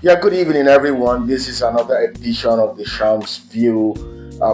Yeah, good evening, everyone. This is another edition of the Shamz-View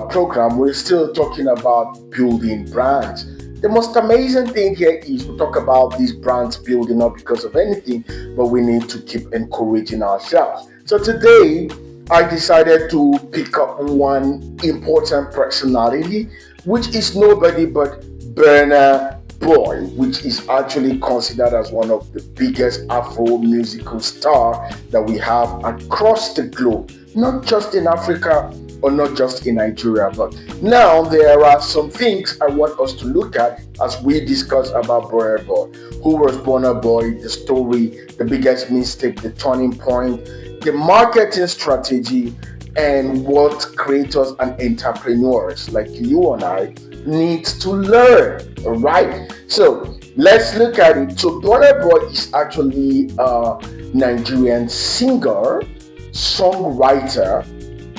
program. We're still talking about building brands. The most amazing thing here is we talk about these brands building not because of anything, but we need to keep encouraging ourselves. So today, I decided to pick up one important personality, which is nobody but Burna Boy, which is actually considered as one of the biggest Afro musical star that we have across the globe, not just in Africa or not just in Nigeria. But now there are some things I want us to look at as we discuss about Burna Boy. Who was Burna Boy? The story, the biggest mistake, the turning point, the marketing strategy, and what creators and entrepreneurs like you and I need to learn. All right. So let's look at it. So Burna Boy is actually a Nigerian singer, songwriter,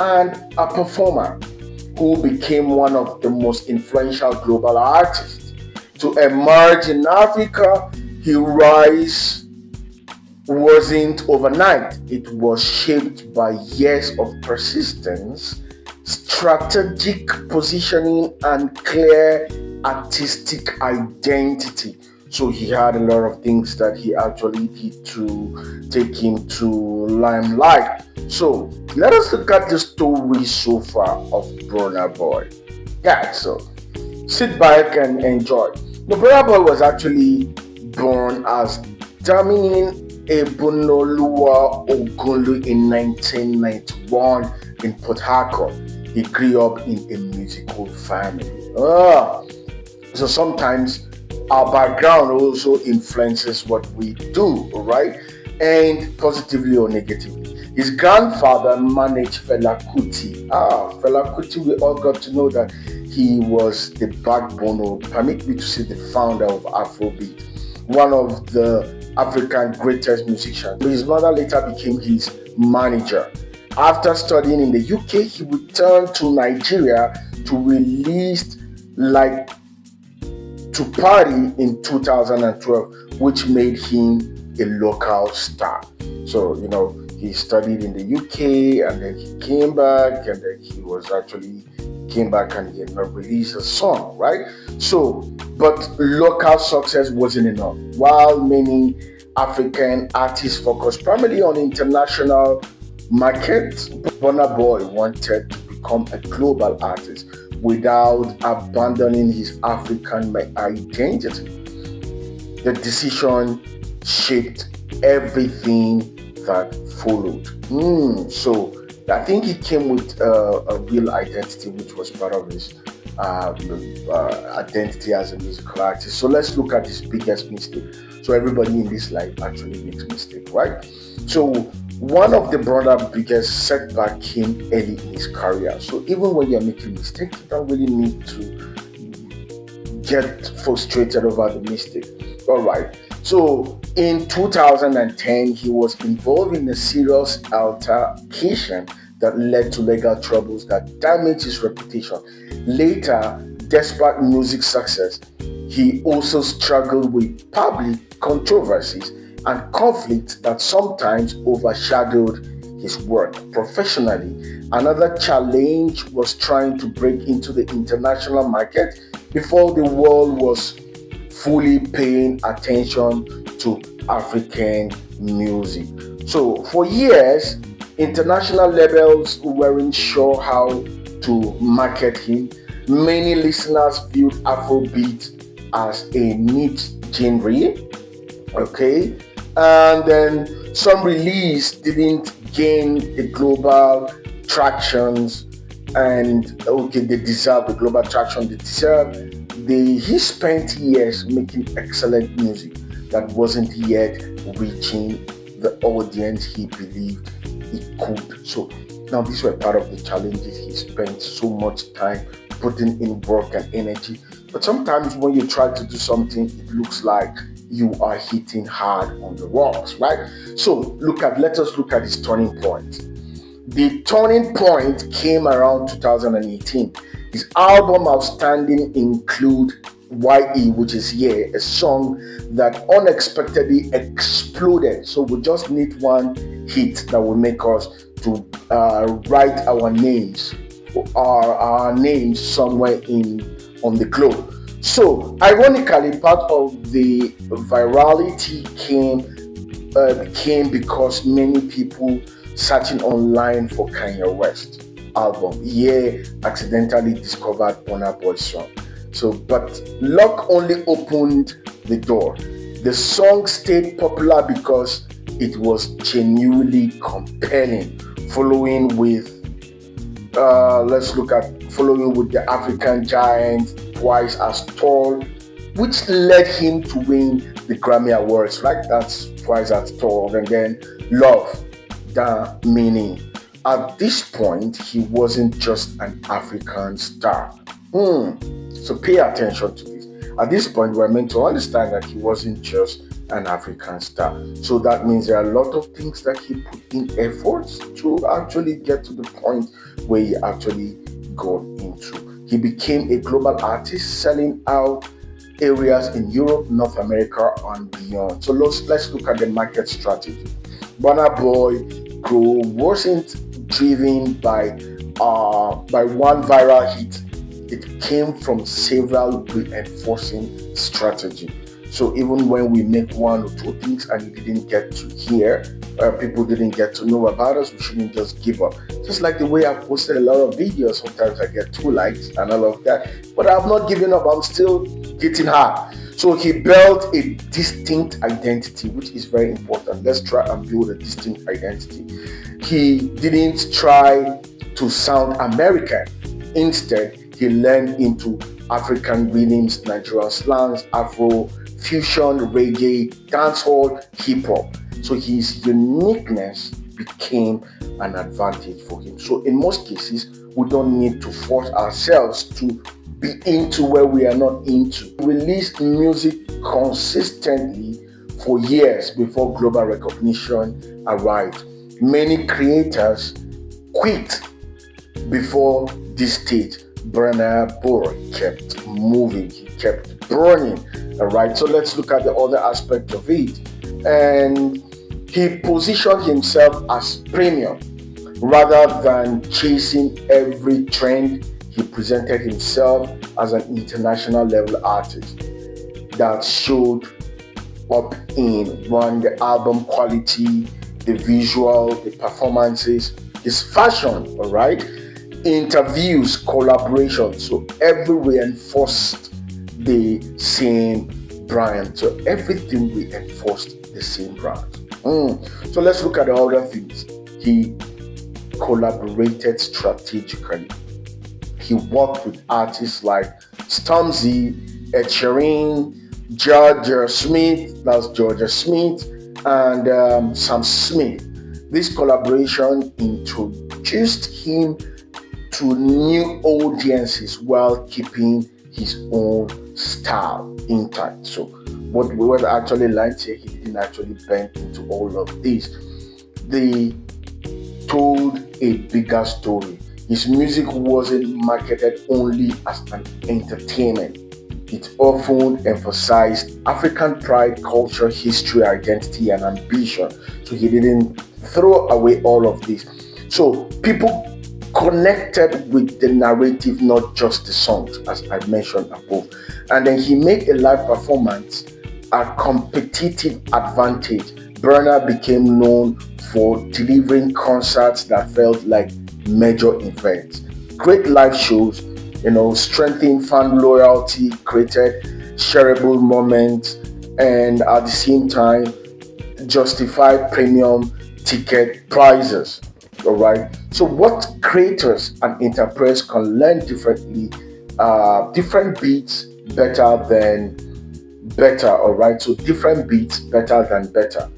and a performer who became one of the most influential global artists. To emerge in Africa, he rise wasn't overnight. It was shaped by years of persistence, strategic positioning, and clear artistic identity. So he had a lot of things that he actually did to take him to limelight. So let us look at the story so far of Burna Boy. Yeah, so sit back and enjoy. The Burna Boy was actually born as Damien Ebunoluwa Ogunlu in 1991 in Port Harcourt. He grew up in a musical family. So sometimes our background also influences what we do, right? And positively or negatively. His grandfather managed Fela Kuti. Fela Kuti, we all got to know that he was the backbone, or permit me to say, the founder of Afrobeat, one of the African greatest musicians. His mother later became his manager. After studying in the UK, he returned to Nigeria to release like to party in 2012, which made him a local star. So, he studied in the UK and then he came back and then he was actually came back and he released a song, right? So, but local success wasn't enough. While many African artists focused primarily on international markets, Burna Boy wanted to become a global artist without abandoning his African identity. The decision shaped everything that followed. So I think he came with a real identity, which was part of his identity as a musical artist. So let's look at his biggest mistake. So everybody in this life actually makes mistake, right? So one of the brother biggest setback came early in his career. So even when you're making mistakes, you don't really need to get frustrated over the mistake. All right. So in 2010, he was involved in a serious altercation that led to legal troubles that damaged his reputation. Later, despite music success, he also struggled with public controversies and conflicts that sometimes overshadowed his work professionally. Another challenge was trying to break into the international market before the world was fully paying attention to African music. So, for years, international labels weren't sure how to market him. Many listeners viewed Afrobeat as a niche genre, okay, and then some release didn't gain the global tractions, and okay, they deserve the global traction they deserve. He spent years making excellent music that wasn't yet reaching the audience he believed it could. So now these were part of the challenges. He spent so much time putting in work and energy, but sometimes when you try to do something, it looks like you are hitting hard on the rocks, right? So let us look at his turning point. The turning point came around 2018. His album Outstanding include YE, which is yeah, a song that unexpectedly exploded. So we just need one hit that will make us to write our names somewhere in on the globe. So ironically, part of the virality came because many people searching online for Kanye West album, yeah, accidentally discovered Burna Boy song. So, but luck only opened the door. The song stayed popular because it was genuinely compelling. Following with, following with the African Giant, Twice as Tall, which led him to win the Grammy Awards. Right, that's Twice as Tall, and then Love, the meaning. At this point, he wasn't just an African star. So pay attention to this. At this point, we're meant to understand that he wasn't just an African star. So that means there are a lot of things that he put in efforts to actually get to the point where he actually got into. He became a global artist, selling out areas in Europe, North America, and beyond. So let's look at the market strategy. Burna Boy growth wasn't driven by one viral hit. It came from several reinforcing strategy. So even when we make one or two things and you didn't get to hear, people didn't get to know about us, we shouldn't just give up. Just like the way I've posted a lot of videos, sometimes I get 2 likes and all of that, but I've not given up. I'm still getting hard. So he built a distinct identity, which is very important. Let's try and build a distinct identity. He didn't try to sound American. Instead, he learned into African rhythms, Nigerian slangs, Afro-fusion, reggae, dancehall, hip-hop. So his uniqueness became an advantage for him. So in most cases, we don't need to force ourselves to be into where we are not into. He released music consistently for years before global recognition arrived. Many creators quit before this stage. Burna Boy kept moving, he kept burning. All right, so let's look at the other aspect of it. And he positioned himself as premium rather than chasing every trend. He presented himself as an international level artist that showed up in the album quality, the visual, the performances, his fashion, all right, interviews, collaboration. So every reinforced the same brand. So everything reinforced the same brand. So let's look at the other things. He collaborated strategically. He worked with artists like Shamz-View, Ed Sheeran, Georgia Smith, and Sam Smith. This collaboration introduced him to new audiences while keeping his own style intact. So what we were actually learned here, he didn't actually bend into all of this. They told a bigger story. His music wasn't marketed only as an entertainment. It often emphasized African pride, culture, history, identity, and ambition. So he didn't throw away all of this. So people connected with the narrative, not just the songs, as I mentioned above. And then he made a live performance a competitive advantage. Burna became known for delivering concerts that felt like major events. Great live shows, strengthened fan loyalty, created shareable moments, and at the same time justified premium ticket prices. All right. So what creators and interpreters can learn differently, different beats better than better. All right. So different beats better than better.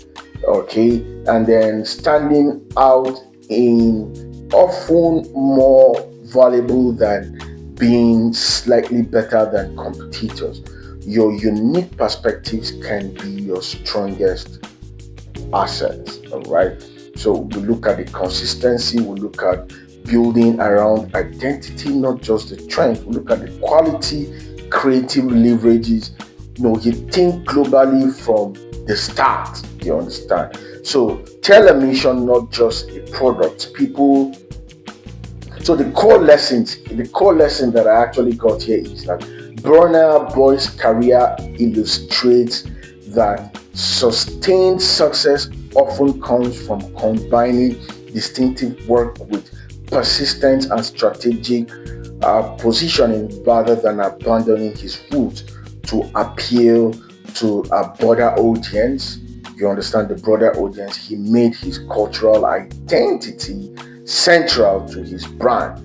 Okay. And then standing out in often more valuable than being slightly better than competitors. Your unique perspectives can be your strongest assets. All right. So we look at the consistency, we look at building around identity, not just the trend. We look at the quality, creative leverages. He think globally from the start. You understand? So tell a mission, not just a product. People. So the core lesson that I actually got here is that Burna Boy's career illustrates that sustained success often comes from combining distinctive work with persistence and strategic positioning rather than abandoning his roots to appeal to a broader audience. You understand, the broader audience. He made his cultural identity central to his brand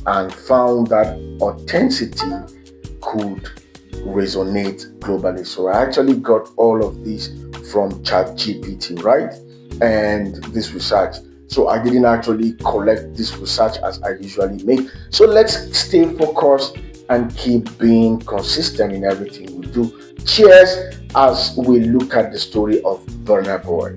and found that authenticity could resonate globally. So I actually got all of this from ChatGPT, right? And this research. So I didn't actually collect this research as I usually make. So let's stay focused and keep being consistent in everything we do. Cheers as we look at the story of Burna Boy.